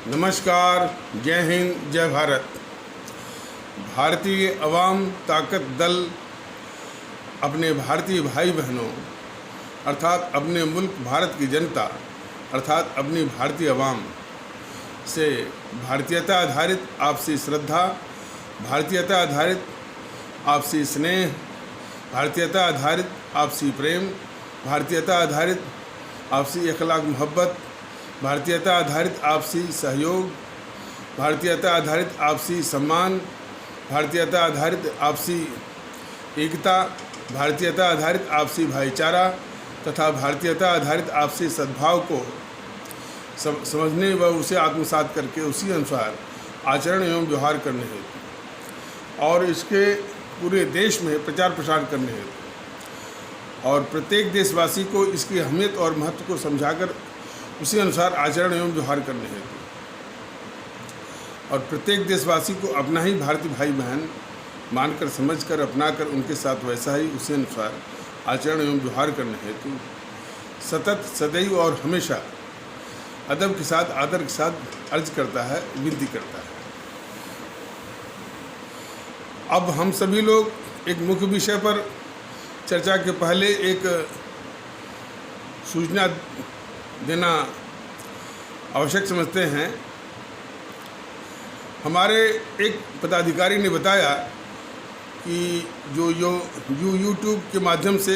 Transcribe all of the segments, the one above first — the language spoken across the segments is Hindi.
नमस्कार, जय हिंद, जय भारत। भारतीय अवाम ताकत दल अपने भारतीय भाई बहनों अर्थात अपने मुल्क भारत की जनता अर्थात अपनी भारतीय अवाम से भारतीयता आधारित आपसी श्रद्धा, भारतीयता आधारित आपसी स्नेह, भारतीयता आधारित आपसी प्रेम, भारतीयता आधारित आपसी अखलाक मोहब्बत, भारतीयता आधारित आपसी सहयोग, भारतीयता आधारित आपसी सम्मान, भारतीयता आधारित आपसी एकता, भारतीयता आधारित आपसी भाईचारा तथा भारतीयता आधारित आपसी सद्भाव को समझने व उसे आत्मसात करके उसी अनुसार आचरण एवं व्यवहार करने हेतु और इसके पूरे देश में प्रचार प्रसार करने हेतु और प्रत्येक देशवासी को इसकी अहमियत और महत्व को समझाकर उसी अनुसार आचरण एवं व्यवहार करने हेतु और प्रत्येक देशवासी को अपना ही भारतीय भाई बहन मानकर समझकर अपनाकर उनके साथ वैसा ही उसी अनुसार आचरण एवं व्यवहार करने हेतु सतत सदैव और हमेशा अदब के साथ आदर के साथ अर्ज करता है, विनती करता है। अब हम सभी लोग एक मुख्य विषय पर चर्चा के पहले एक सूचना देना आवश्यक समझते हैं। हमारे एक पदाधिकारी ने बताया कि जो यूट्यूब के माध्यम से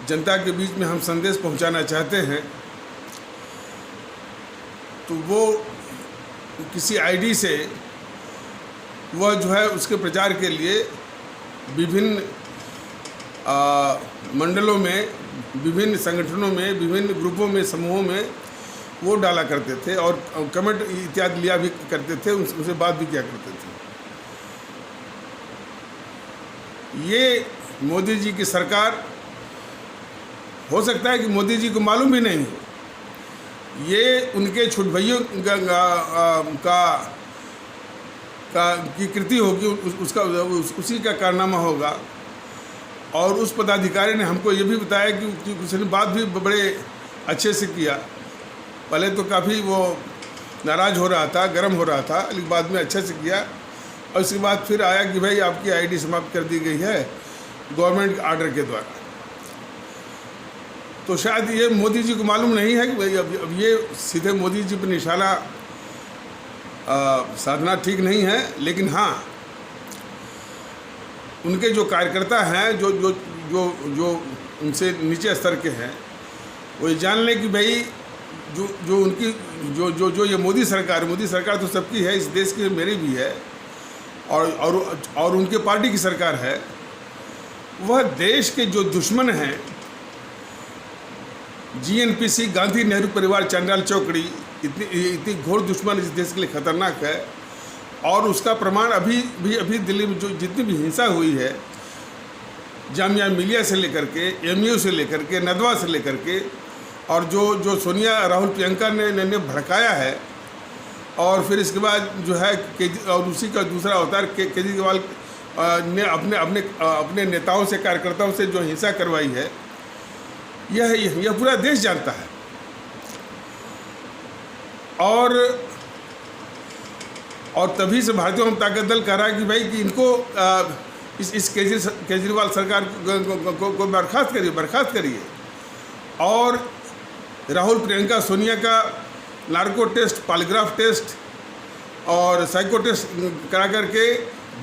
जनता के बीच में हम संदेश पहुंचाना चाहते हैं, तो वो किसी आईडी से वह जो है उसके प्रचार के लिए विभिन्न मंडलों में, विभिन्न संगठनों में, विभिन्न ग्रुपों में, समूहों में वो डाला करते थे और कमेंट इत्यादि लिया भी करते थे, उनसे बात भी किया करते थे। ये मोदी जी की सरकार, हो सकता है कि मोदी जी को मालूम भी नहीं हो, ये उनके छोट भाइयों की कृति होगी, उसी का कारनामा होगा। और उस पदाधिकारी ने हमको ये भी बताया कि उसने बात भी बड़े अच्छे से किया। पहले तो काफ़ी वो नाराज़ हो रहा था, गर्म हो रहा था, लेकिन बाद में अच्छे से किया। और उसके बाद फिर आया कि भाई आपकी आईडी समाप्त कर दी गई है गवर्नमेंट आर्डर के द्वारा। तो शायद ये मोदी जी को मालूम नहीं है कि भाई अब ये सीधे मोदी जी पर निशाना साधना ठीक नहीं है। लेकिन हाँ, उनके जो कार्यकर्ता हैं, जो उनसे नीचे स्तर के हैं, वो ये जान लें कि भाई जो उनकी जो ये मोदी सरकार तो सबकी है, इस देश की मेरी भी है और उनके पार्टी की सरकार है। वह देश के जो दुश्मन हैं, जीएनपीसी, गांधी नेहरू परिवार, चंडाल चौकड़ी, इतनी घोर दुश्मन इस देश के लिए खतरनाक है। और उसका प्रमाण अभी दिल्ली में जो जितनी भी हिंसा हुई है, जामिया मिलिया से लेकर के, एमयू से लेकर के, नदवा से लेकर के, और जो सोनिया राहुल प्रियंका ने भड़काया है, और फिर इसके बाद जो है और उसी का दूसरा अवतार केजरीवाल ने अपने नेताओं से, कार्यकर्ताओं से जो हिंसा करवाई है, यह पूरा देश जानता है। और तभी से भारतीय जनता ताकत दल कह रहा है कि भाई कि इनको इस केजरीवाल सरकार को बर्खास्त करिए और राहुल प्रियंका सोनिया का नार्को टेस्ट, पॉलीग्राफ टेस्ट और साइको टेस्ट करा करके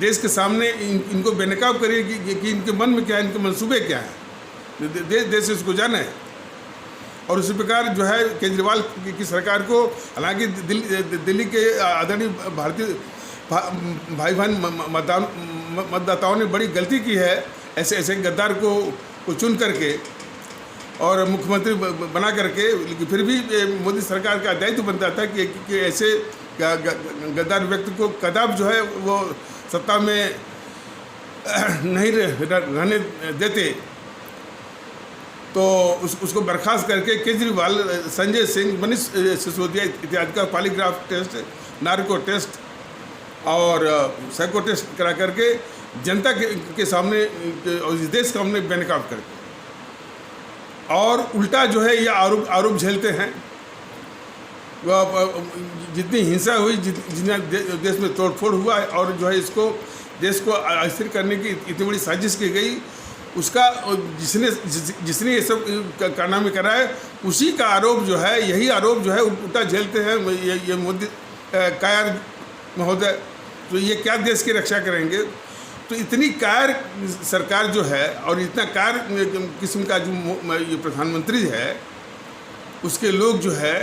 देश के सामने इनको बेनकाब करिए कि इनके मन में क्या है, इनके मंसूबे क्या हैं, देश इसको जाने। और उसी प्रकार जो है केजरीवाल की सरकार को, हालांकि दिल्ली के आदरणीय भारतीय भाई बहन मतदाताओं ने बड़ी गलती की है ऐसे गद्दार को चुन करके और मुख्यमंत्री बना करके, लेकिन फिर भी मोदी सरकार का दायित्व बनता था कि ऐसे गद्दार व्यक्ति को कदाप जो है वो सत्ता में नहीं रहने देते। तो उसको बर्खास्त करके केजरीवाल, संजय सिंह, मनीष सिसोदिया इत्यादि का पॉलीग्राफ टेस्ट, नार्को टेस्ट और साइको टेस्ट करा करके जनता के सामने और इस देश के सामने बेनकाब करके और उल्टा जो है ये आरोप झेलते हैं जितनी हिंसा हुई, जितना देश में तोड़फोड़ हुआ और जो है इसको देश को अस्थिर करने की इतनी बड़ी साजिश की गई, उसका जिसने ये सब कारनामे कराए, उसी का आरोप जो है, यही आरोप जो है उल्टा झेलते हैं ये मोदी कायर महोदय। तो ये क्या देश की रक्षा करेंगे? तो इतनी कायर सरकार जो है और इतना कायर किस्म का जो ये प्रधानमंत्री है, उसके लोग जो है,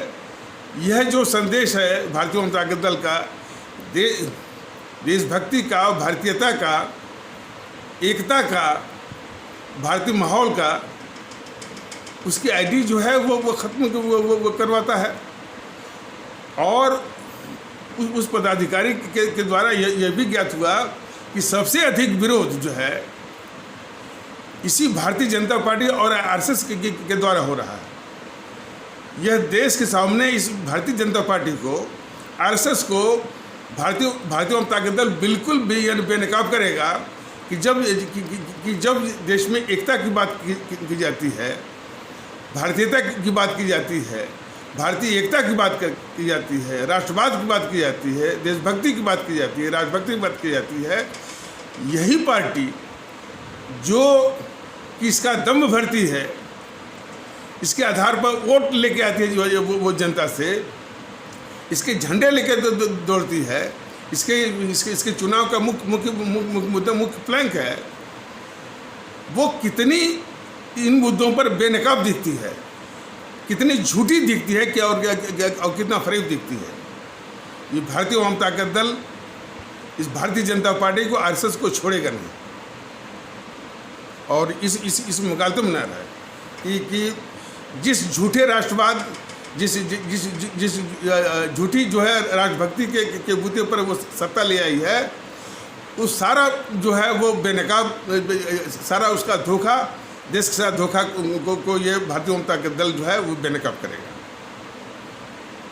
यह जो संदेश है भारतीय जनता दल का, देशभक्ति का, भारतीयता का, एकता का, भारतीय माहौल का, उसकी आईडी जो है वो ख़त्म वो करवाता है। और उस पदाधिकारी के द्वारा यह भी ज्ञात हुआ कि सबसे अधिक विरोध जो है इसी भारतीय जनता पार्टी और आरएसएस के द्वारा हो रहा है। यह देश के सामने इस भारतीय जनता पार्टी को, आरएसएस को भारतीय जनता दल बिल्कुल बेनकाब करेगा कि जब देश में एकता की बात की जाती है, भारतीयता की बात की जाती है, भारतीय एकता की बात की जाती है, राष्ट्रवाद की बात की जाती है, देशभक्ति की बात की जाती है, राष्ट्रभक्ति की बात की जाती है, यही पार्टी जो कि इसका दम भरती है, इसके आधार पर वोट लेके आती है वो जनता से, इसके झंडे लेके दौड़ती है, इसके चुनाव का मुख्य मुद्दा, मुख्य प्लैंक है, वो कितनी इन मुद्दों पर बेनकाब दिखती है, कितनी झूठी दिखती है क्या और कितना फरेब दिखती है। ये भारतीय जनता दल इस भारतीय जनता पार्टी को, आरएसएस को छोड़ेगा नहीं। और इस मुकालते में न रहा कि जिस झूठे राष्ट्रवाद, जिस झूठी जो है राष्ट्रभक्ति के बूते पर वो सत्ता ले आई है, उस सारा जो है वो बेनकाब, सारा उसका धोखा, देश के साथ धोखा को ये भारतीय जनता दल जो है वो बेनकाब करेगा।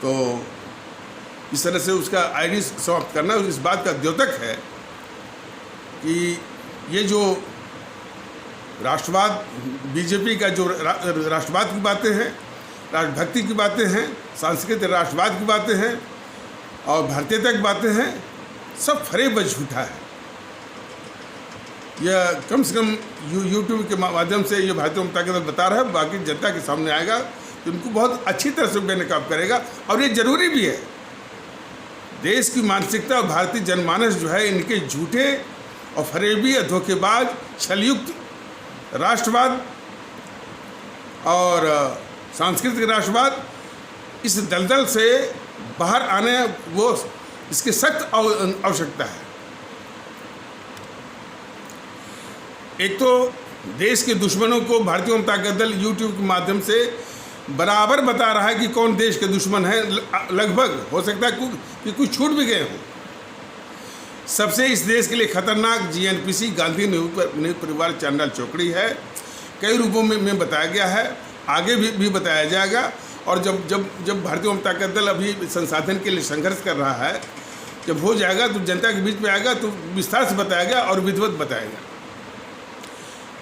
तो इस तरह से उसका आईडी समाप्त करना इस बात का द्योतक है कि ये जो राष्ट्रवाद, बीजेपी का जो राष्ट्रवाद की बातें हैं, राष्ट्रभक्ति की बातें हैं, सांस्कृतिक राष्ट्रवाद की बातें हैं और भारतीयता की बातें हैं, सब फरेब व झूठा है। यह कम से कम यूट्यूब के माध्यम से ये भारतीय जनता दल बता रहा है, बाकी जनता के सामने आएगा तो इनको बहुत अच्छी तरह से बेनकाब करेगा। और ये जरूरी भी है। देश की मानसिकता और भारतीय जनमानस जो है, इनके झूठे और फरेबी और धोखेबाज छलयुक्त राष्ट्रवाद और सांस्कृतिक राष्ट्रवाद, इस दलदल से बाहर आने वो इसकी सख्त आवश्यकता है। एक तो देश के दुश्मनों को भारतीय जनता दल यूट्यूब के माध्यम से बराबर बता रहा है कि कौन देश के दुश्मन है। लगभग हो सकता है कि कुछ छूट भी गए हों। सबसे इस देश के लिए खतरनाक जीएनपीसी, गांधी नेहरू परिवार चांडाल चौकड़ी है। कई रूपों में बताया गया है, आगे भी बताया जाएगा। और जब भारतीय जनता दल अभी संसाधन के लिए संघर्ष कर रहा है, जब हो जाएगा तो जनता के बीच में आएगा तो विस्तार से बताएगा और विधिवत बताएगा।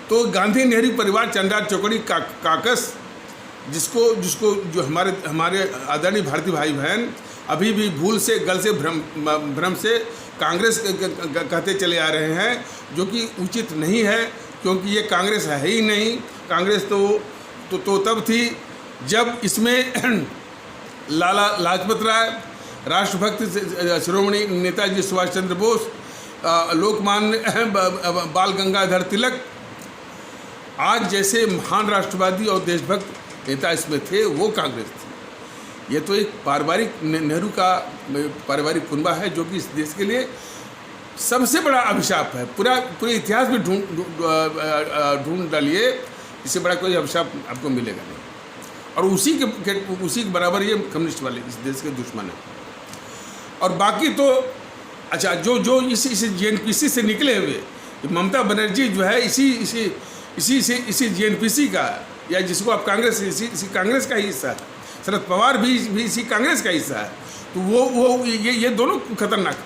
तो गांधी नेहरू परिवार चांडाल चौकड़ी काकस, जिसको जो हमारे आदरणीय भारतीय भाई बहन अभी भी भूल से, गल से, भ्रम से कांग्रेस कहते चले आ रहे हैं, जो कि उचित नहीं है, क्योंकि ये कांग्रेस है ही नहीं। कांग्रेस तो तब थी जब इसमें लाला लाजपत राय, राष्ट्रभक्त शिरोमणि नेताजी सुभाष चंद्र बोस, लोकमान्य बाल गंगाधर तिलक, आज जैसे महान राष्ट्रवादी और देशभक्त नेता इसमें थे, वो कांग्रेस थी। ये तो एक पारिवारिक नेहरू का पारिवारिक कुनबा है, जो कि इस देश के लिए सबसे बड़ा अभिशाप है। पूरे इतिहास में ढूंढ डालिए, इससे बड़ा कोई अभिशाप आपको मिलेगा नहीं। और उसी के बराबर ये कम्युनिस्ट वाले इस देश के दुश्मन हैं। और बाकी तो अच्छा, जो इस जीएनपीसी से निकले हुए ममता बनर्जी जो है, इसी जीएनपीसी का, या जिसको आप कांग्रेस, इसी कांग्रेस का ही हिस्सा है। शरद पवार भी इसी कांग्रेस का हिस्सा है। तो वो ये दोनों खतरनाक।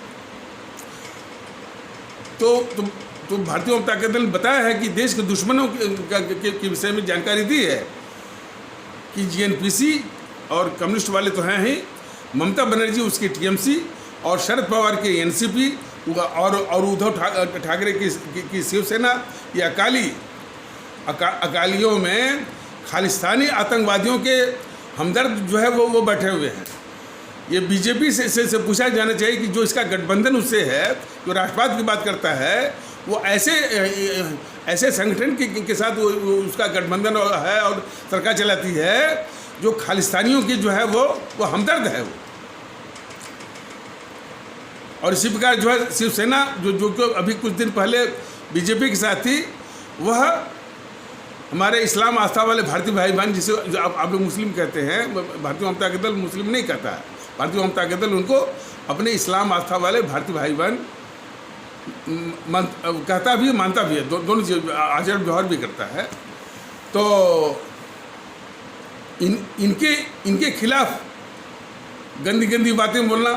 तो भारतीय जनता दल ने बताया है कि देश के दुश्मनों के विषय में जानकारी दी है कि जीएनपीसी और कम्युनिस्ट वाले तो हैं ही, ममता बनर्जी उसकी टीएमसी और शरद पवार की एनसीपी और उद्धव ठाकरे की शिवसेना, ये अकालियों में खालिस्तानी आतंकवादियों के हमदर्द जो है वो बैठे हुए हैं। ये बीजेपी से पूछा जाना चाहिए कि जो इसका गठबंधन उससे है, जो राष्ट्रवाद की बात करता है, वो ऐसे संगठन के साथ वो उसका गठबंधन है और सरकार चलाती है जो खालिस्तानियों की जो है वो हमदर्द है वो। और इसी प्रकार जो है शिवसेना जो अभी कुछ दिन पहले बीजेपी के साथ थी, वह हमारे इस्लाम आस्था वाले भारतीय भाई बहन, जिसे आप लोग मुस्लिम कहते हैं, भारतीय जनता दल मुस्लिम नहीं कहता है, भारतीय जनता दल उनको अपने इस्लाम आस्था वाले भारतीय भाई बहन कहता भी, मानता भी है, दोनों चीज आचरण व्यवहार भी करता है। तो इनके खिलाफ गंदी गंदी बातें बोलना,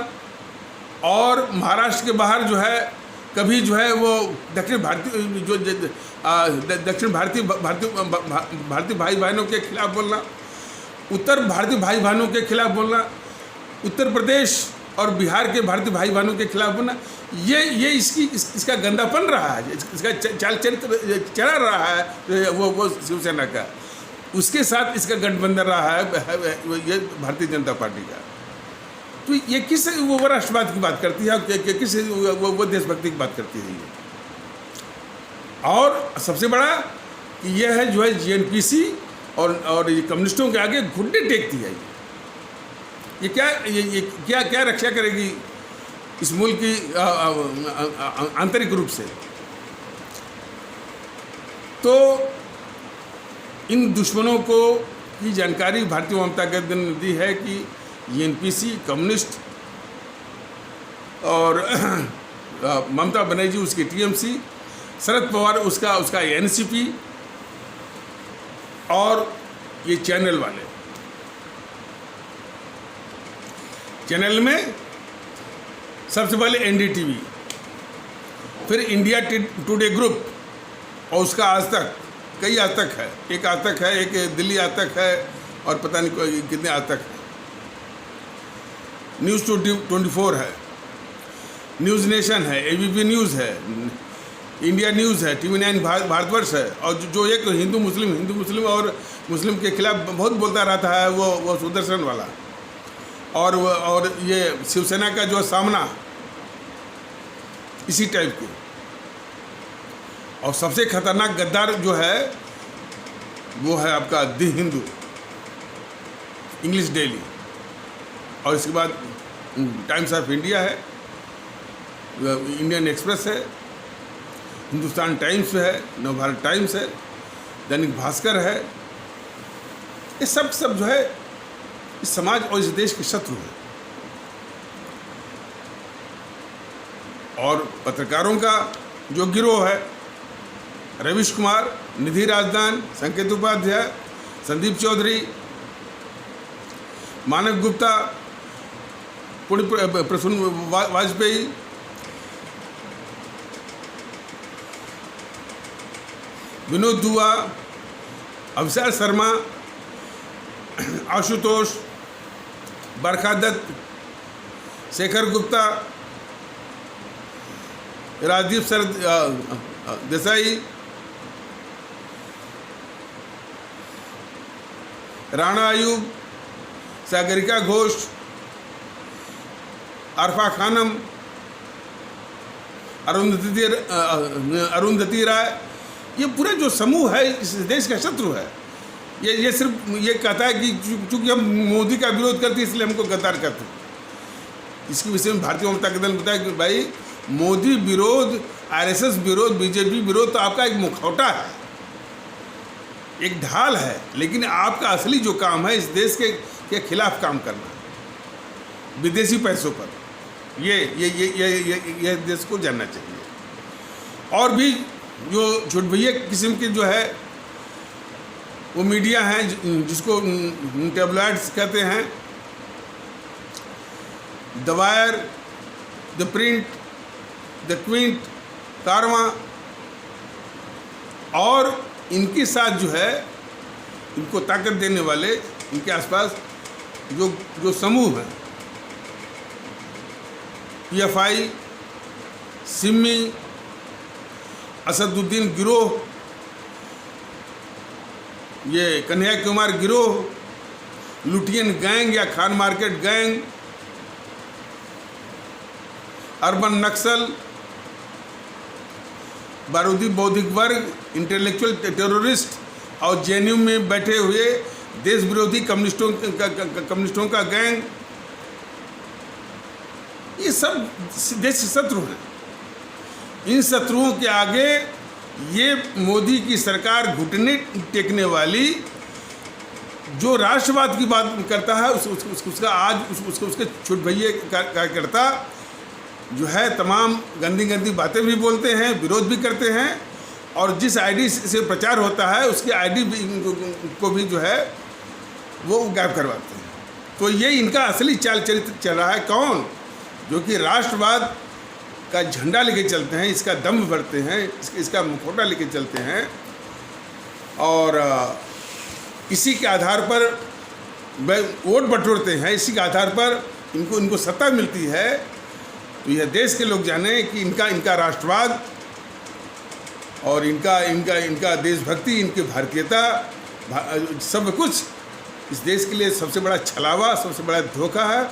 और महाराष्ट्र के बाहर जो है कभी जो है वो दक्षिण भारतीय भाई बहनों के खिलाफ बोलना, उत्तर भारतीय भाई बहनों के खिलाफ बोलना, उत्तर प्रदेश और बिहार के भारतीय भाई बहनों के खिलाफ बोलना, ये इसका गंदापन रहा है, इसका चाल चरित्र चला रहा है वो शिवसेना का। उसके साथ इसका गठबंधन रहा है ये भारतीय जनता पार्टी का। तो ये किस वो राष्ट्रवाद की बात करती है, किस वो देशभक्ति की बात करती है ये। और सबसे बड़ा कि यह है जो है जीएनपीसी और ये कम्युनिस्टों के आगे घुटने टेकती है। ये क्या रक्षा करेगी इस मुल्क की आंतरिक रूप से। तो इन दुश्मनों को की जानकारी भारतीय जनता दल ने दी है कि एनपीसी, कम्युनिस्ट और ममता बनर्जी उसकी टीएमसी, शरद पवार उसका एनसीपी, और ये चैनल वाले, चैनल में सबसे पहले एनडीटीवी, फिर इंडिया टुडे ग्रुप, और उसका आज तक, कई आज तक है, एक आज तक है, एक दिल्ली आज तक है, और पता नहीं कितने आज तक है। न्यूज़ 24 है, न्यूज़ नेशन है, एबीपी न्यूज़ है, इंडिया न्यूज़ है, TV9 भारतवर्ष है, और जो एक हिंदू मुस्लिम और मुस्लिम के खिलाफ बहुत बोलता रहता है वो सुदर्शन वाला, और ये शिवसेना का जो सामना इसी टाइप के। और सबसे खतरनाक गद्दार जो है वो है आपका दी हिंदू, इंग्लिश डेली, और इसके बाद टाइम्स ऑफ इंडिया है, इंडियन एक्सप्रेस है, हिंदुस्तान टाइम्स है, नवभारत टाइम्स है, दैनिक भास्कर है। ये सब जो है इस समाज और इस देश के शत्रु है। और पत्रकारों का जो गिरोह है, रवीश कुमार, निधि राजदान, संकेत उपाध्याय, संदीप चौधरी, मानव गुप्ता, प्रसून वाजपेयी, विनोद दुआ, अवसर शर्मा, आशुतोष, बरखा दत्त, शेखर गुप्ता, राजदीप शरद देसाई, राणा अयूब, सागरिका घोष, अरफा खानम, अरुंधति राय, ये पूरा जो समूह है इस देश का शत्रु है। ये सिर्फ ये कहता है कि चूंकि हम मोदी का विरोध करते हैं इसलिए हमको गद्दार कहते हैं। इसके विषय में भारतीय जनता दल ने बताया कि भाई मोदी विरोध, आरएसएस विरोध, बीजेपी विरोध तो आपका एक मुखौटा है, एक ढाल है, लेकिन आपका असली जो काम है इस देश के खिलाफ काम करना, विदेशी पैसों पर। ये देश को जानना चाहिए। और भी जो झूठभैया किस्म के जो है वो मीडिया हैं जिसको टैबलॉइड्स कहते हैं, the Wire, the Print, the Quint, Caravan, और इनके साथ जो है इनको ताकत देने वाले, इनके आसपास जो समूह हैं PFI, सिमी, असदुद्दीन गिरोह, ये कन्हैया कुमार गिरोह, लुटियन गैंग या खान मार्केट गैंग, अर्बन नक्सल, बारूदी बौद्धिक वर्ग, इंटेलेक्चुअल टेररिस्ट और JNU में बैठे हुए देश विरोधी कम्युनिस्टों का गैंग, ये सब देश शत्रु हैं। इन शत्रुओं के आगे ये मोदी की सरकार घुटने टेकने वाली, जो राष्ट्रवाद की बात करता है उसका आज उसके छुट भैये कार्यकर्ता जो है तमाम गंदी गंदी बातें भी बोलते हैं, विरोध भी करते हैं, और जिस आईडी से प्रचार होता है उसकी आईडी को भी जो है वो गायब करवाते हैं। तो ये इनका असली चाल चरित्र चल रहा है। कौन? जो कि राष्ट्रवाद का झंडा लेके चलते हैं, इसका दम भरते हैं, इसका मुखौटा लेके चलते हैं, और इसी के आधार पर वोट बटोरते हैं, इसी के आधार पर इनको सत्ता मिलती है। तो यह देश के लोग जाने कि इनका राष्ट्रवाद और इनका देशभक्ति, इनकी भारतीयता, सब कुछ इस देश के लिए सबसे बड़ा छलावा, सबसे बड़ा धोखा है,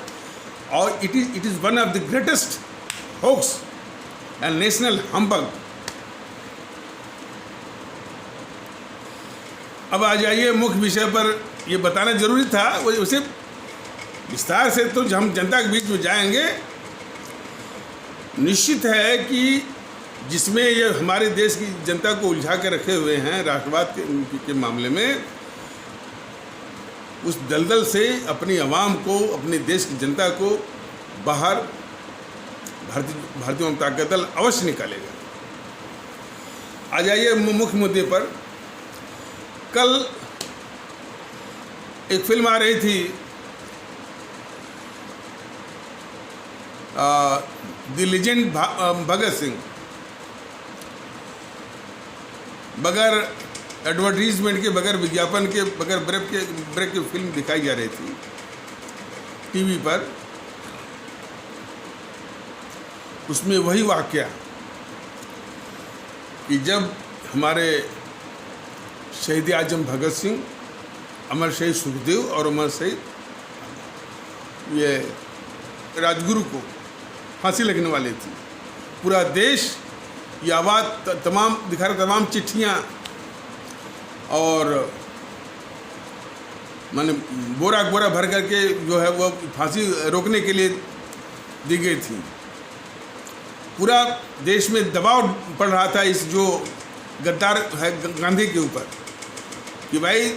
और it is one of the greatest hoax and national humbug. अब आ जाइए मुख्य विषय पर। ये बताना जरूरी था, उसे विस्तार से तो हम जनता के बीच में जाएंगे। निश्चित है कि जिसमें ये हमारे देश की जनता को उलझा के रखे हुए हैं राष्ट्रवाद के मामले में, उस दलदल से अपनी आवाम को, अपने देश की जनता को बाहर भारतीय जनता दल अवश्य निकालेगा। आ जाइए मुख्य मुद्दे पर। कल एक फिल्म आ रही थी, द लीजेंड भगत सिंह। बगैर एडवर्टीजमेंट के, बगैर विज्ञापन के, बगैर ब्रेक की फिल्म दिखाई जा रही थी टीवी पर। उसमें वही वाकया कि जब हमारे शहीद आजम भगत सिंह, अमर शहीद सुखदेव और अमर शहीद ये राजगुरु को फांसी लगने वाली थी, पूरा देश ये आवाज़ तमाम दिखा रहा, तमाम चिट्ठियाँ और माने बोरा भर करके जो है वो फांसी रोकने के लिए दी गई थी। पूरा देश में दबाव पड़ रहा था इस जो गद्दार है गांधी के ऊपर कि भाई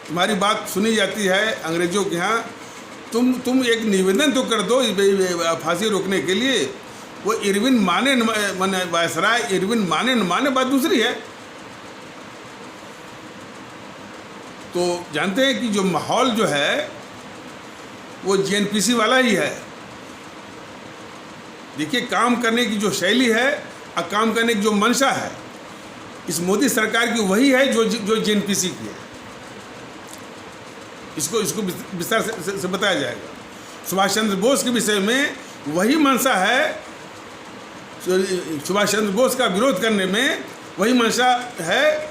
तुम्हारी बात सुनी जाती है अंग्रेज़ों के यहाँ, तुम एक निवेदन तो कर दो फांसी रोकने के लिए। वो इरविन माने माने वायसराय इरविन माने न माने बात दूसरी है। तो जानते हैं कि जो माहौल जो है वो JNPC वाला ही है। देखिए, काम करने की जो शैली है और काम करने की जो मंशा है इस मोदी सरकार की वही है जो JNPC की है। इसको विस्तार से बताया जाएगा। सुभाष चंद्र बोस के विषय में वही मंशा है, सुभाष चंद्र बोस का विरोध करने में वही मंशा है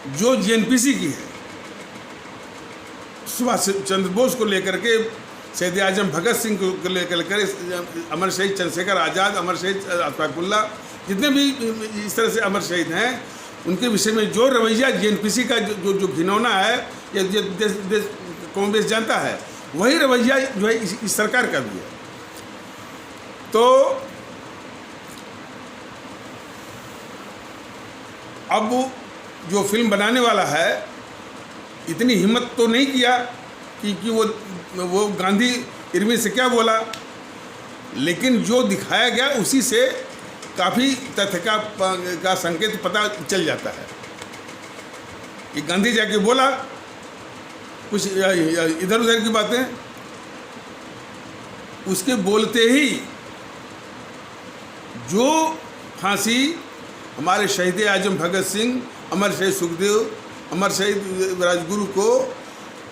जो JNPC की है। सुभाष चंद्र बोस को लेकर के, शहीद आजम भगत सिंह को लेकर अमर शहीद चंद्रशेखर आज़ाद, अमर शहीद अशफाकुल्ला, जितने भी इस तरह से अमर शहीद हैं, उनके विषय में जो रवैया JNPC का जो घिनौना है या कांग्रेस जानता है, वही रवैया जो है इस सरकार का भी है। तो अब जो फिल्म बनाने वाला है इतनी हिम्मत तो नहीं किया कि वो गांधी इरविन से क्या बोला, लेकिन जो दिखाया गया उसी से काफ़ी तथ्य का संकेत पता चल जाता है कि गांधी जाके बोला कुछ इधर उधर की बातें, उसके बोलते ही जो फांसी हमारे शहीद आजम भगत सिंह, अमर शहीद सुखदेव, अमर शहीद राजगुरु को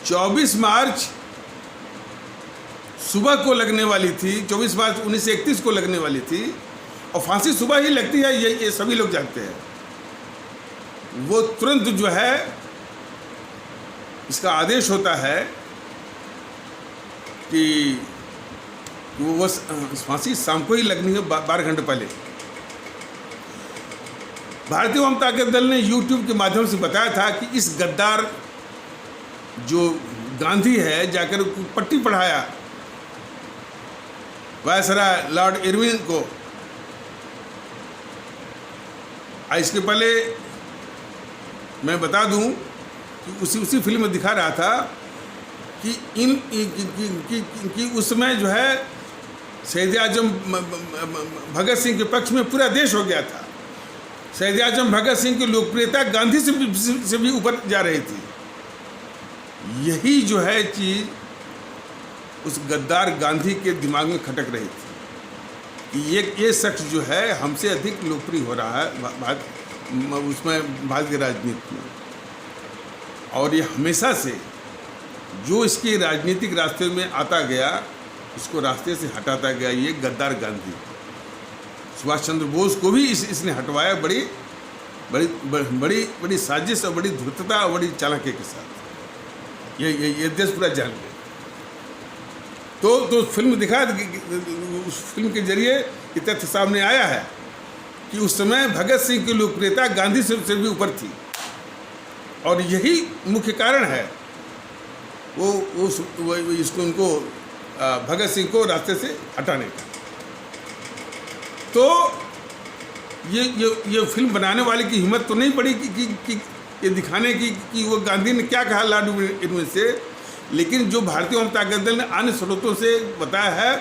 24 मार्च सुबह को लगने वाली थी, 24 मार्च 1931 को लगने वाली थी, और फांसी सुबह ही लगती है, ये सभी लोग जानते हैं। वो तुरंत जो है इसका आदेश होता है कि वो फांसी शाम को ही लगनी है, 12 घंटे पहले। भारतीय अवाम ताकत दल ने यूट्यूब के माध्यम से बताया था कि इस गद्दार जो गांधी है जाकर पट्टी पढ़ाया वायसराय लॉर्ड इरविन को। इसके पहले मैं बता दूं कि उसी फिल्म में दिखा रहा था कि उस समय जो है शहीद आजम भगत सिंह के पक्ष में पूरा देश हो गया था। शहीद आजम भगत सिंह की लोकप्रियता गांधी से भी ऊपर जा रही थी। यही जो है चीज़ उस गद्दार गांधी के दिमाग में खटक रही थी कि ये शख्स जो है हमसे अधिक लोकप्रिय हो रहा है उसमें भारतीय राजनीति में, और ये हमेशा से जो इसके राजनीतिक रास्ते में आता गया उसको रास्ते से हटाता गया ये गद्दार गांधी। सुभाष चंद्र बोस को भी इसने हटवाया बड़ी बड़ी बड़ी बड़ी साजिश और बड़ी धूर्तता और बड़ी चालाकी के साथ। ये देश पूरा जान गया। तो फिल्म दिखा, उस फिल्म के जरिए ये तथ्य सामने आया है कि उस समय भगत सिंह की लोकप्रियता गांधी से भी ऊपर थी, और यही मुख्य कारण है वो इसको उनको भगत सिंह को रास्ते से हटाने का। तो ये फिल्म बनाने वाले की हिम्मत तो नहीं पड़ी कि ये दिखाने की कि वो गांधी ने क्या कहा लॉर्ड इरविन से, लेकिन जो भारतीय अवाम ताकत दल ने अन्य स्रोतों से बताया है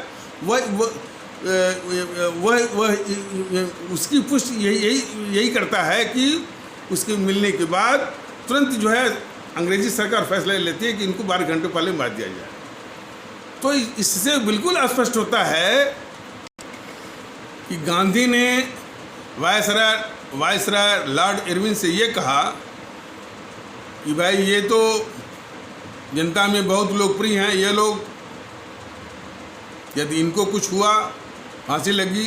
वह उसकी पुष्टि यही करता है कि उसके मिलने के बाद तुरंत जो है अंग्रेजी सरकार फैसला लेती है कि इनको 12 घंटे पहले मार दिया जाए। तो इससे बिल्कुल स्पष्ट होता है कि गांधी ने वायसराय लॉर्ड इरविन से ये कहा कि भाई ये तो जनता में बहुत लोकप्रिय हैं ये लोग, यदि इनको कुछ हुआ, फांसी लगी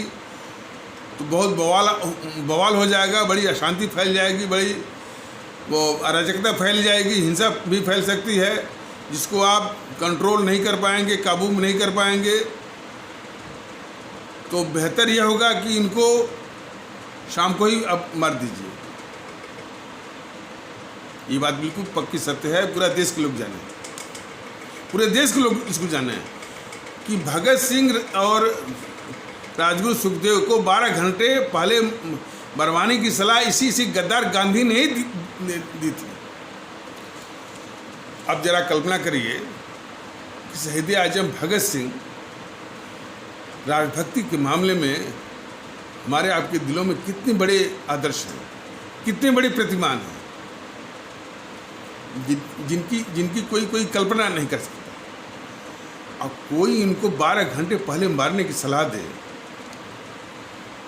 तो बहुत बवाल हो जाएगा, बड़ी अशांति फैल जाएगी, बड़ी वो अराजकता फैल जाएगी, हिंसा भी फैल सकती है जिसको आप कंट्रोल नहीं कर पाएंगे, काबू में नहीं कर पाएंगे। तो बेहतर यह होगा कि इनको शाम को ही अब मार दीजिए। ये बात बिल्कुल पक्की सत्य है, पूरा देश के लोग जाने, पूरे देश के लोग इसको जाने कि भगत सिंह और राजगुरु सुखदेव को 12 घंटे पहले मरवाने की सलाह इसी गद्दार गांधी ने ही दी थी। अब जरा कल्पना करिए कि शहीद आजम भगत सिंह राजभक्ति के मामले में हमारे आपके दिलों में कितने बड़े आदर्श हैं, कितने बड़े प्रतिमान हैं, जिनकी कोई कल्पना नहीं कर सकता। अब कोई इनको 12 घंटे पहले मारने की सलाह दे,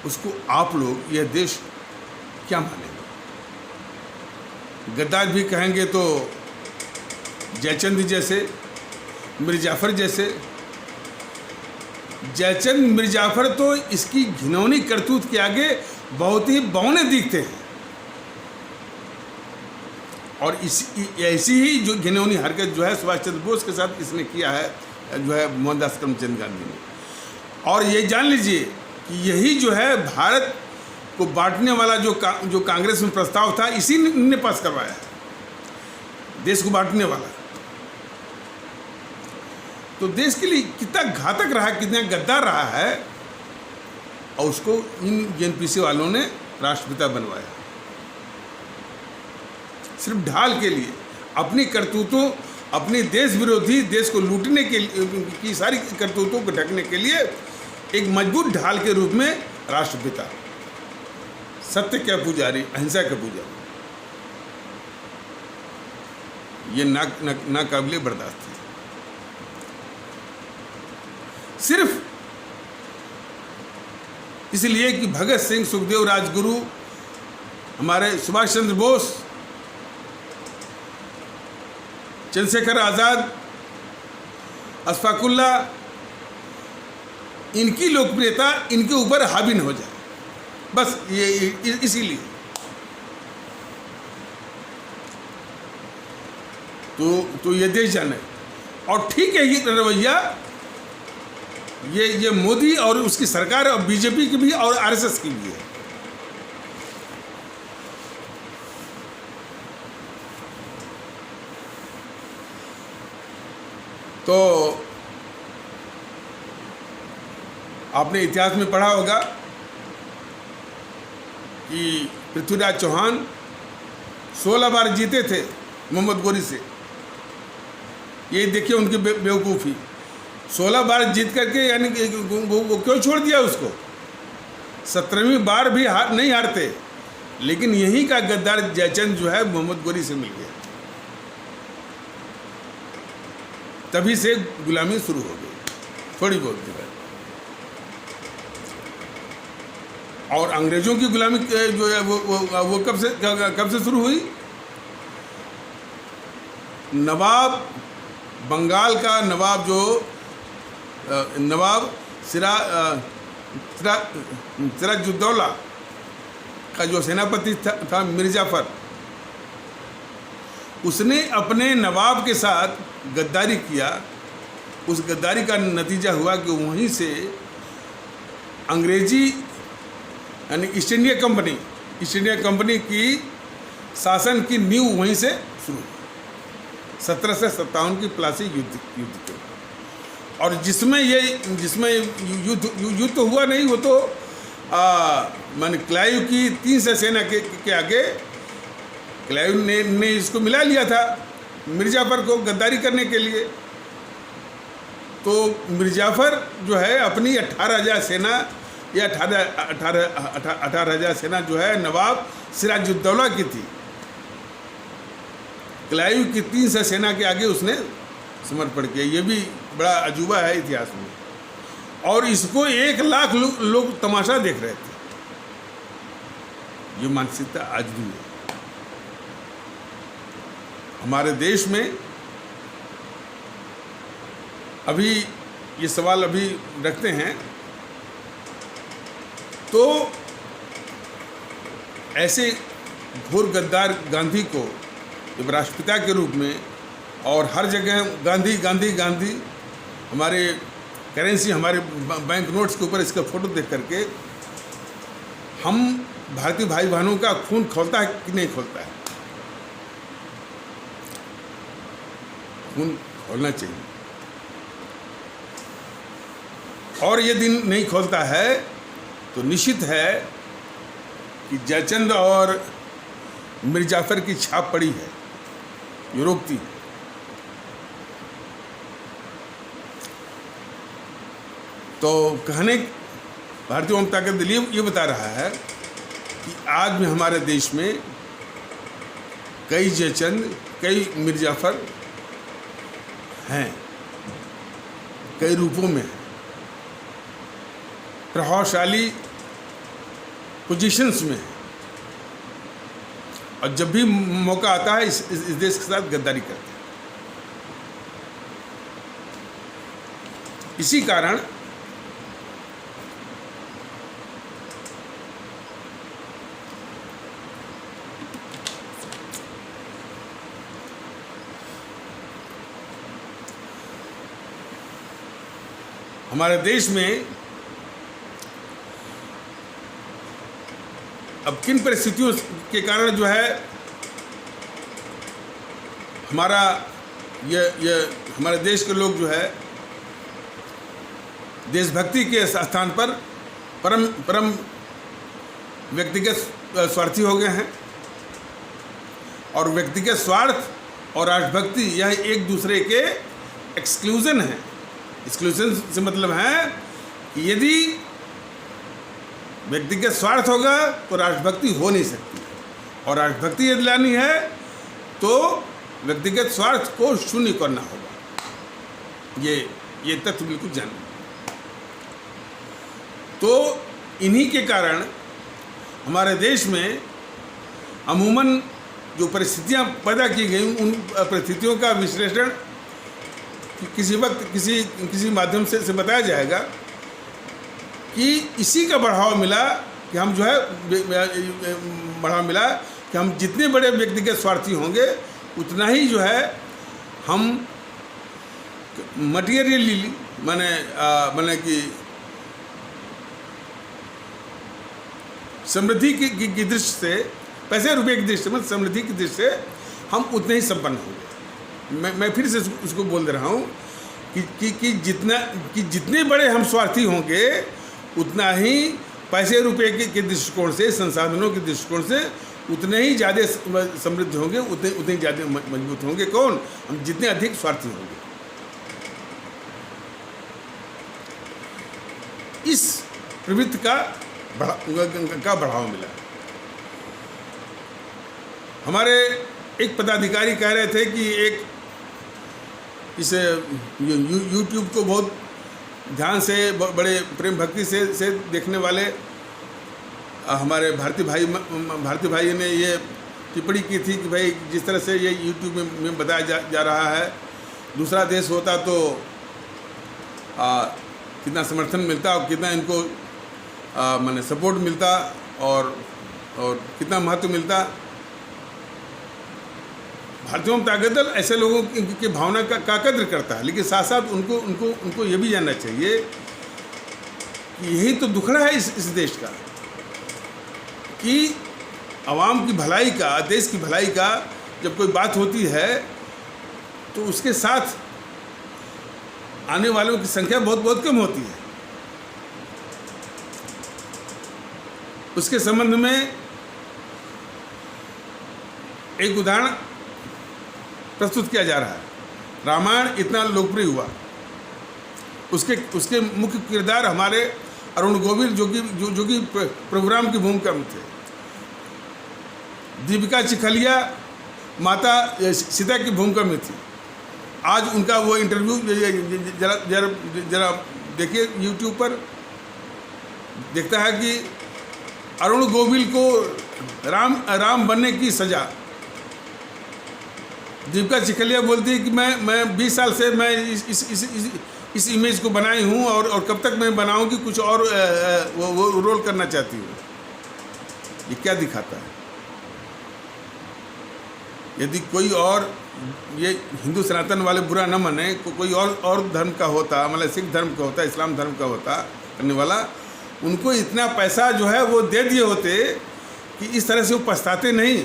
उसको आप लोग, यह देश क्या मानेगा? गद्दार भी कहेंगे तो जयचंद जैसे, मिर्जाफर जैसे। जयचंद मिर्जाफर तो इसकी घिनौनी करतूत के आगे बहुत ही बौने दिखते हैं, और ऐसी ही जो घिनौनी हरकत जो है सुभाष चंद्र बोस के साथ इसने किया है, जो है मोहनदास करमचंद गांधी ने। और ये जान लीजिए कि यही जो है भारत को बांटने वाला जो कांग्रेस में प्रस्ताव था, इसी ने पास करवाया है, देश को बांटने वाला। तो देश के लिए कितना घातक रहा, कितना गद्दार रहा है, और उसको इन जेएनपीसी वालों ने राष्ट्रपिता बनवाया सिर्फ ढाल के लिए, अपनी करतूतों, अपनी देश विरोधी, देश को लूटने की सारी करतूतों को ढकने के लिए एक मजबूत ढाल के रूप में राष्ट्रपिता, सत्य का पुजारी, अहिंसा का पुजारी, ये नाकाबिले बर्दाश्त है। सिर्फ इसलिए कि भगत सिंह, सुखदेव, राजगुरु, हमारे सुभाष चंद्र बोस, चंद्रशेखर आज़ाद, अशफाकुल्ला, इनकी लोकप्रियता इनके ऊपर हावी न हो जाए, बस ये इसीलिए। तो ये देश जाने, और ठीक है ये रवैया ये मोदी और उसकी सरकार और बीजेपी की भी और आरएसएस की भी है। तो आपने इतिहास में पढ़ा होगा कि पृथ्वीराज चौहान 16 बार जीते थे मोहम्मद गोरी से। ये देखिए उनकी बेवकूफ़ी, 16 बार जीत करके यानी वो क्यों छोड़ दिया उसको? 17वीं बार भी नहीं हारते, लेकिन यहीं का गद्दार जयचंद जो है मोहम्मद गोरी से मिल गया, तभी से गुलामी शुरू हो गई थोड़ी बहुत जगह। और अंग्रेजों की गुलामी जो है वो कब से शुरू हुई? नवाब, बंगाल का नवाब जो नवाब सिराजुद्दौला का जो सेनापति था मिर्जाफर, उसने अपने नवाब के साथ गद्दारी किया। उस गद्दारी का नतीजा हुआ कि वहीं से अंग्रेजी यानी ईस्ट इंडिया कंपनी की शासन की नींव वहीं से शुरू हुई 1757 की प्लासी युद्ध के। और जिसमें युद्ध हुआ नहीं, वो तो माने क्लाइव की 300 सेना के आगे क्लाइव ने इसको मिला लिया था मिर्जाफर को गद्दारी करने के लिए। तो मिर्जाफर जो है अपनी 18,000 सेना या 18,000 सेना जो है नवाब सिराजुद्दौला की थी, क्लाइव की 300 सेना के आगे उसने समर्पण किया। ये भी बड़ा अजूबा है इतिहास में, और इसको 1 लाख लोग तमाशा देख रहे थे। ये मानसिकता आज भी है हमारे देश में। अभी ये सवाल अभी रखते हैं, तो ऐसे घोर गद्दार गांधी को जब राष्ट्रपिता के रूप में, और हर जगह गांधी गांधी गांधी, हमारे करेंसी हमारे बैंक नोट्स के ऊपर इसका फोटो देख करके हम भारतीय भाई बहनों का खून खौलता है कि नहीं खौलता है? खून खौलना चाहिए। और ये दिन नहीं खोलता है तो निश्चित है कि जयचंद और मिर्जाफर की छाप पड़ी है, ये रोकती है। तो कहने भारतीय जनता का दल ये बता रहा है कि आज भी हमारे देश में कई जयचंद, कई मिर्जाफर हैं, कई रूपों में हैं, प्रभावशाली पोजीशंस में, और जब भी मौका आता है इस देश के साथ गद्दारी करते हैं। इसी कारण हमारे देश में अब किन परिस्थितियों के कारण जो है हमारा ये हमारे देश के लोग जो है देशभक्ति के स्थान पर परम व्यक्तिगत स्वार्थी हो गए हैं, और व्यक्तिगत स्वार्थ और राष्ट्रभक्ति यह एक दूसरे के एक्सक्लूजन है। एक्सक्लूजन से मतलब है कि यदि व्यक्तिगत स्वार्थ होगा तो राष्ट्रभक्ति हो नहीं सकती, और राष्ट्रभक्ति यदि लानी है तो व्यक्तिगत स्वार्थ को शून्य करना होगा। ये तथ्य बिल्कुल जानिए। तो इन्हीं के कारण हमारे देश में अमूमन जो परिस्थितियां पैदा की गई, उन परिस्थितियों का विश्लेषण किसी वक्त किसी माध्यम से बताया जाएगा। कि इसी का बढ़ावा मिला कि हम जो है बढ़ावा मिला कि हम जितने बड़े व्यक्तिगत स्वार्थी होंगे उतना ही जो है हम मटीरियली माने कि समृद्धि की दृष्टि से, पैसे रुपये की दृष्टि से, मतलब समृद्धि की दृष्टि से हम उतने ही संपन्न होंगे। मैं फिर से उसको बोल दे रहा हूँ कि जितने बड़े हम स्वार्थी होंगे उतना ही पैसे रुपये के दृष्टिकोण से, संसाधनों के दृष्टिकोण से उतने ही ज़्यादा समृद्ध होंगे, उतने ही ज़्यादा मजबूत होंगे। कौन? हम जितने अधिक स्वार्थी होंगे। इस प्रवृत्ति का बढ़ावा मिला। हमारे एक पदाधिकारी कह रहे थे कि एक इस यूट्यूब को बहुत ध्यान से, बड़े प्रेम भक्ति से देखने वाले हमारे भारती भाई ने ये टिप्पणी की थी कि भाई जिस तरह से ये यूट्यूब में बताया जा रहा है, दूसरा देश होता तो कितना समर्थन मिलता और कितना इनको माने सपोर्ट मिलता और कितना महत्व मिलता। भारतीय जनता दल ऐसे लोगों की भावना का कद्र करता है, लेकिन साथ साथ उनको ये भी जानना चाहिए कि यही तो दुखड़ा है इस देश का, कि आवाम की भलाई का, देश की भलाई का जब कोई बात होती है तो उसके साथ आने वालों की संख्या बहुत कम होती है। उसके संबंध में एक उदाहरण प्रस्तुत किया जा रहा है। रामायण इतना लोकप्रिय हुआ, उसके मुख्य किरदार हमारे अरुण गोविल जो कि प्रोग्राम की भूमिका में थे। दीपिका चिखलिया माता सीता की भूमिका में थी। आज उनका वो इंटरव्यू जरा देखिए यूट्यूब पर, देखता है कि अरुण गोविल को राम बनने की सजा। दीपिका चिखलिया बोलती है कि मैं 20 साल से मैं इस इमेज को बनाई हूँ और कब तक मैं बनाऊँगी, कुछ और वो रोल करना चाहती हूँ। ये क्या दिखाता है? यदि कोई और, ये हिंदू सनातन वाले बुरा न माने, कोई और धर्म का होता, मतलब सिख धर्म का होता, इस्लाम धर्म का होता करने वाला, उनको इतना पैसा जो है वो दे दिए होते कि इस तरह से वो पछताते नहीं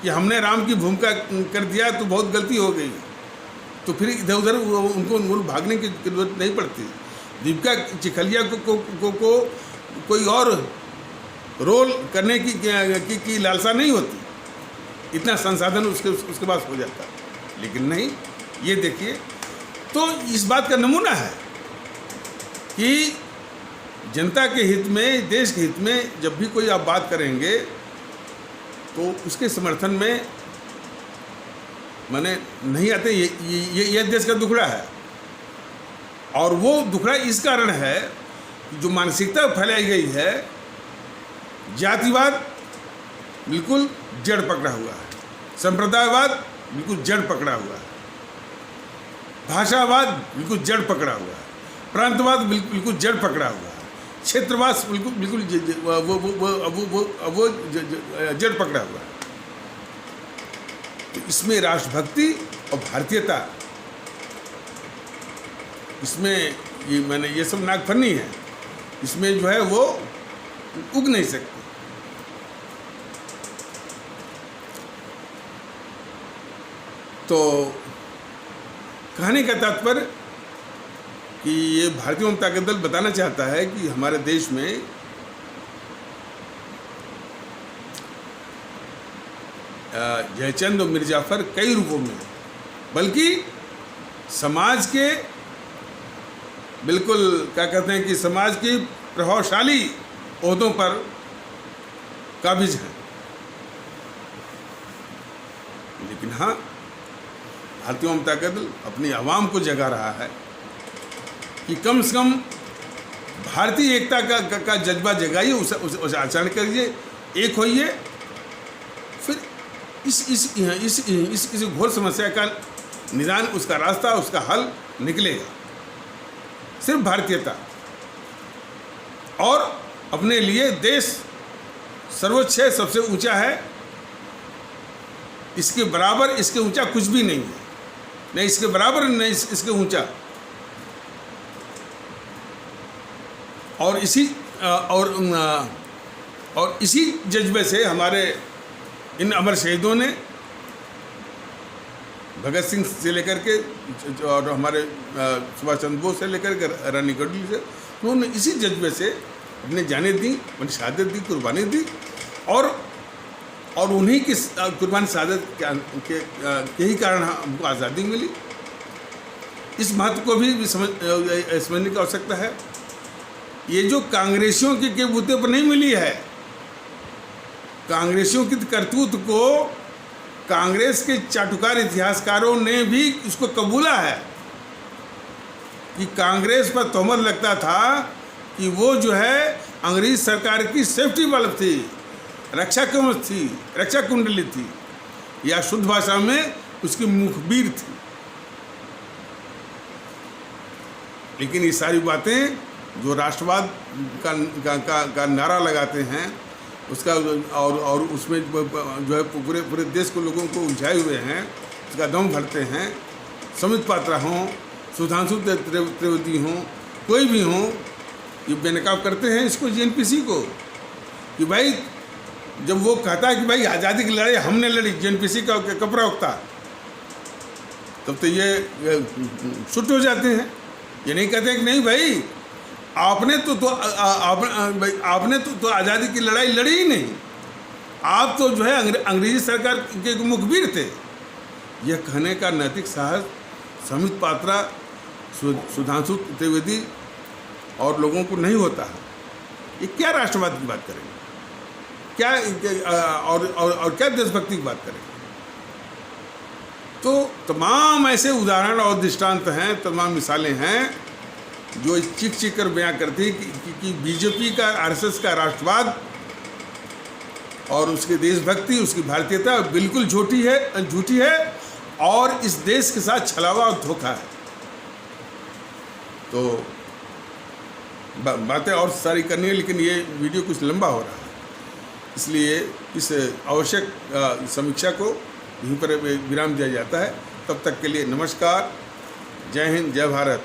कि हमने राम की भूमिका कर दिया तो बहुत गलती हो गई, तो फिर इधर उधर उनको भागने की जरूरत नहीं पड़ती। दीपिका चिखलिया को कोई और रोल करने की लालसा नहीं होती, इतना संसाधन उसके पास हो जाता। लेकिन नहीं, ये देखिए, तो इस बात का नमूना है कि जनता के हित में, देश के हित में जब भी कोई आप बात करेंगे तो उसके समर्थन में माने नहीं आते। ये देश का दुखड़ा है, और वो दुखड़ा इस कारण है कि जो मानसिकता फैलाई गई है, जातिवाद बिल्कुल जड़ पकड़ा हुआ है, संप्रदायवाद बिल्कुल जड़ पकड़ा हुआ है, भाषावाद बिल्कुल जड़ पकड़ा हुआ है, प्रांतवाद बिल्कुल जड़ पकड़ा हुआ है, क्षेत्रवाद बिल्कुल वो जड़ पकड़ा हुआ है। तो इसमें राष्ट्रभक्ति और भारतीयता, इसमें ये सब नागफनी है, इसमें जो है वो उग नहीं सकती। तो कहने का तात्पर्य कि ये भारतीय जनता दल बताना चाहता है कि हमारे देश में जयचंद और मिर्जाफर कई रूपों में, बल्कि समाज के बिल्कुल क्या कहते हैं कि समाज की प्रभावशाली ओहदों पर काबिज हैं। लेकिन हाँ, भारतीय जनता दल अपनी आवाम को जगा रहा है कि कम से कम भारतीय एकता का जज्बा जगाइए, उसे आचरण करिए, एक होइए, फिर इस घोर समस्या का निदान, उसका रास्ता, उसका हल निकलेगा। सिर्फ भारतीयता, और अपने लिए देश सर्वोच्च है, सबसे ऊंचा है, इसके बराबर, इसके ऊंचा कुछ भी नहीं है, नहीं इसके बराबर, नहीं इसके ऊंचा। और इसी जज्बे से हमारे इन अमर शहीदों ने, भगत सिंह से लेकर के और हमारे सुभाष चंद्र बोस से लेकर के रानी गढ़ी से, उन्होंने इसी जज्बे से अपनी जानें दी, अपनी शहादत दी, कुर्बानी दी, और उन्हीं की कुर्बानी शहादत के ही कारण हमको आज़ादी मिली। इस महत्व को भी समझने की आवश्यकता है। ये जो कांग्रेसियों के बूते पर नहीं मिली है, कांग्रेसियों की करतूत को कांग्रेस के चाटुकार इतिहासकारों ने भी इसको कबूला है कि कांग्रेस पर तोहमत लगता था कि वो जो है अंग्रेज सरकार की सेफ्टी बल्ब थी, रक्षा कवच थी, रक्षा कुंडली थी, या शुद्ध भाषा में उसकी मुखबिर थी। लेकिन ये सारी बातें जो राष्ट्रवाद का नारा लगाते हैं उसका, और उसमें जो है पूरे देश को, लोगों को उलझाए हुए हैं, उसका दम भरते हैं, समित पात्रा हों, सुधांशु त्रिवेदी हों, कोई भी हों, ये बेनकाब करते हैं इसको, जेएनपीसी को, कि भाई जब वो कहता है कि भाई आज़ादी की लड़ाई हमने लड़ी, जेएनपीसी का कपड़ा उगता, तब तो ये शुट हो जाते हैं। ये नहीं कहते कि नहीं भाई आपने तो आज़ादी की लड़ाई लड़ी ही नहीं, आप तो जो है अंग्रेजी सरकार के मुखबिर थे। यह कहने का नैतिक साहस समित पात्रा, सुधांशु त्रिवेदी और लोगों को नहीं होता है। ये क्या राष्ट्रवाद की बात करेंगे, क्या और क्या देशभक्ति की बात करेंगे? तो तमाम ऐसे उदाहरण और दृष्टांत हैं, तमाम मिसालें हैं जो चीख कर बयां करती है कि बीजेपी का, आरएसएस का राष्ट्रवाद और उसकी देशभक्ति, उसकी भारतीयता बिल्कुल झूठी है और इस देश के साथ छलावा और धोखा है। तो बातें और सारी करनी है, लेकिन ये वीडियो कुछ लंबा हो रहा है, इसलिए इस आवश्यक समीक्षा को यहीं पर विराम दिया जाता है। तब तक के लिए नमस्कार, जय हिंद, जय भारत।